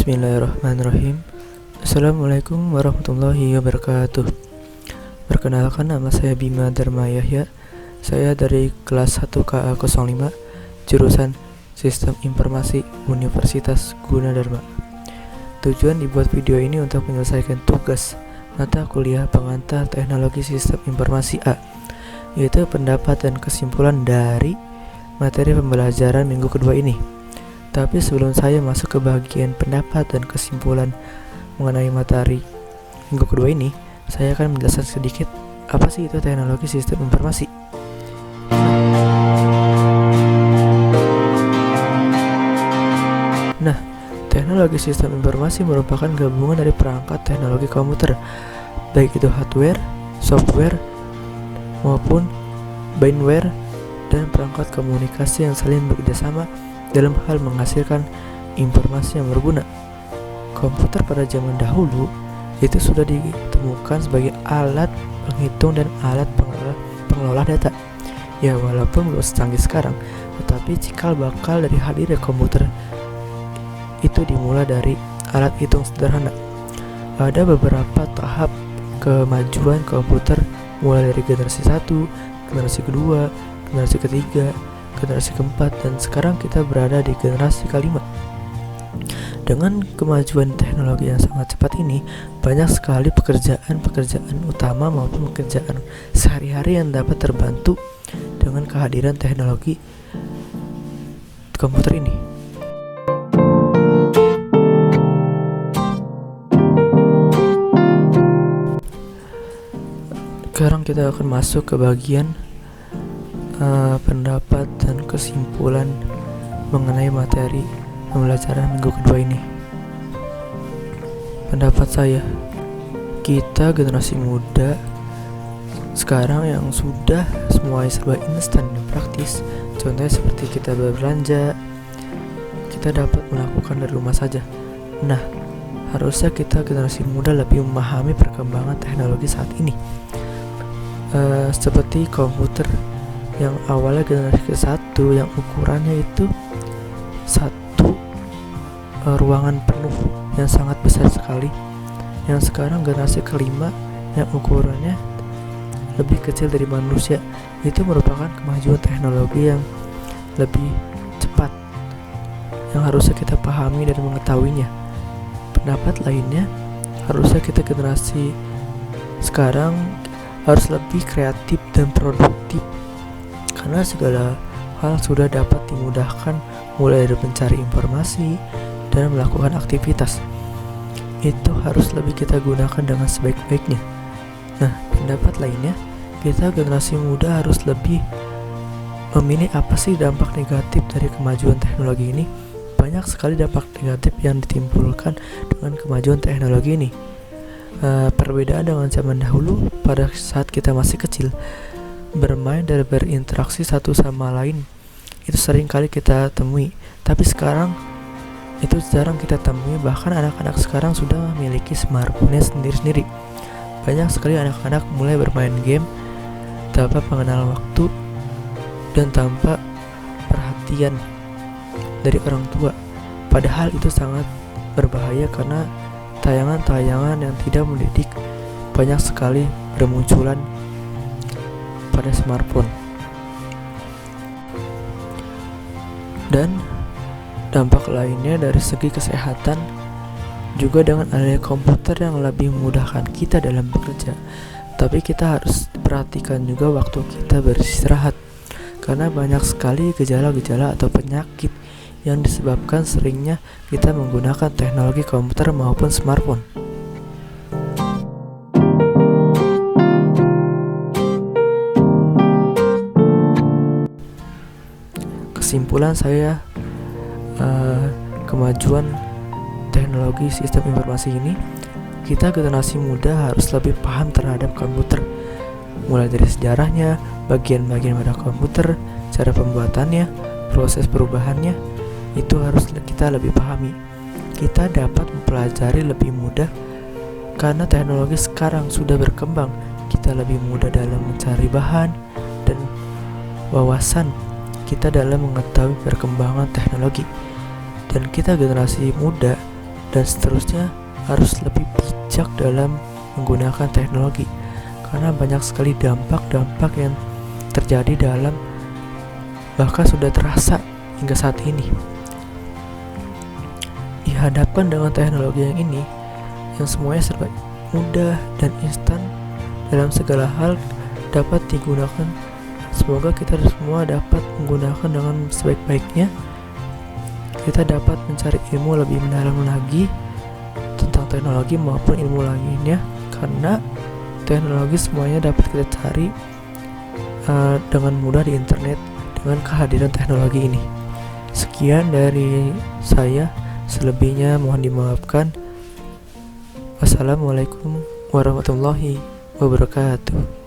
Bismillahirrahmanirrahim. Assalamualaikum warahmatullahi wabarakatuh. Perkenalkan, nama saya Bima Dharma Yahya. Saya dari kelas 1 KA05, jurusan Sistem Informasi Universitas Gunadarma. Tujuan dibuat video ini untuk menyelesaikan tugas mata kuliah pengantar Teknologi Sistem Informasi A, yaitu pendapat dan kesimpulan dari materi pembelajaran minggu kedua ini. Tapi sebelum saya masuk ke bagian pendapat dan kesimpulan mengenai materi minggu kedua ini, saya akan menjelaskan sedikit apa sih itu teknologi sistem informasi. Nah, teknologi sistem informasi merupakan gabungan dari perangkat teknologi komputer, baik itu hardware, software, maupun binware, dan perangkat komunikasi yang saling bekerjasama dalam hal menghasilkan informasi yang berguna. Komputer pada zaman dahulu itu sudah ditemukan sebagai alat penghitung dan alat pengelola data. Ya, walaupun belum secanggih sekarang, tetapi cikal bakal dari hadirnya komputer itu dimulai dari alat hitung sederhana. Ada beberapa tahap kemajuan komputer, mulai dari generasi 1, generasi kedua, generasi ketiga, generasi keempat, dan sekarang kita berada di generasi kelima. Dengan kemajuan teknologi yang sangat cepat ini, banyak sekali pekerjaan utama maupun pekerjaan sehari-hari yang dapat terbantu dengan kehadiran teknologi komputer ini. Sekarang kita akan masuk ke bagian pendapat dan kesimpulan mengenai materi pembelajaran minggu kedua ini. Pendapat saya, kita generasi muda sekarang yang sudah semuanya serba instan dan praktis. Contohnya seperti kita berbelanja, kita dapat melakukan dari rumah saja. Nah, harusnya kita generasi muda lebih memahami perkembangan teknologi saat ini. Seperti komputer yang awalnya generasi ke-1 yang ukurannya itu satu ruangan penuh yang sangat besar sekali, yang sekarang generasi kelima yang ukurannya lebih kecil dari manusia. Itu merupakan kemajuan teknologi yang lebih cepat yang harusnya kita pahami dan mengetahuinya. Pendapat lainnya, harusnya kita generasi sekarang harus lebih kreatif dan produktif, karena segala hal sudah dapat dimudahkan, mulai dari mencari informasi dan melakukan aktivitas. Itu harus lebih kita gunakan dengan sebaik-baiknya. Nah, pendapat lainnya, kita generasi muda harus lebih memilih apa sih dampak negatif dari kemajuan teknologi ini. Banyak sekali dampak negatif yang ditimbulkan dengan kemajuan teknologi ini. Perbedaan dengan zaman dahulu, pada saat kita masih kecil, bermain dan berinteraksi satu sama lain itu sering kali kita temui, tapi sekarang itu jarang kita temui. Bahkan anak-anak sekarang sudah memiliki smartphone sendiri-sendiri. Banyak sekali anak-anak mulai bermain game tanpa mengenal waktu dan tanpa perhatian dari orang tua. Padahal itu sangat berbahaya, karena tayangan-tayangan yang tidak mendidik banyak sekali bermunculan pada smartphone. Dan dampak lainnya dari segi kesehatan juga dengan adanya komputer yang lebih memudahkan kita dalam bekerja. Tapi kita harus perhatikan juga waktu kita beristirahat, karena banyak sekali gejala-gejala atau penyakit yang disebabkan seringnya kita menggunakan teknologi komputer maupun smartphone. Kesimpulan saya, kemajuan teknologi sistem informasi ini, kita generasi muda harus lebih paham terhadap komputer, mulai dari sejarahnya, bagian-bagian pada komputer, cara pembuatannya, proses perubahannya, itu harus kita lebih pahami. Kita dapat mempelajari lebih mudah karena teknologi sekarang sudah berkembang. Kita lebih mudah dalam mencari bahan dan wawasan kita dalam mengetahui perkembangan teknologi. Dan kita generasi muda dan seterusnya harus lebih bijak dalam menggunakan teknologi, karena banyak sekali dampak-dampak yang terjadi dalam, bahkan sudah terasa hingga saat ini. Dihadapkan dengan teknologi yang ini, yang semuanya serba mudah dan instan dalam segala hal dapat digunakan. Semoga kita semua dapat menggunakan dengan sebaik-baiknya. Kita dapat mencari ilmu lebih mendalam lagi tentang teknologi maupun ilmu lainnya, karena teknologi semuanya dapat kita cari dengan mudah di internet dengan kehadiran teknologi ini. Sekian dari saya, selebihnya mohon dimaafkan. Wassalamualaikum warahmatullahi wabarakatuh.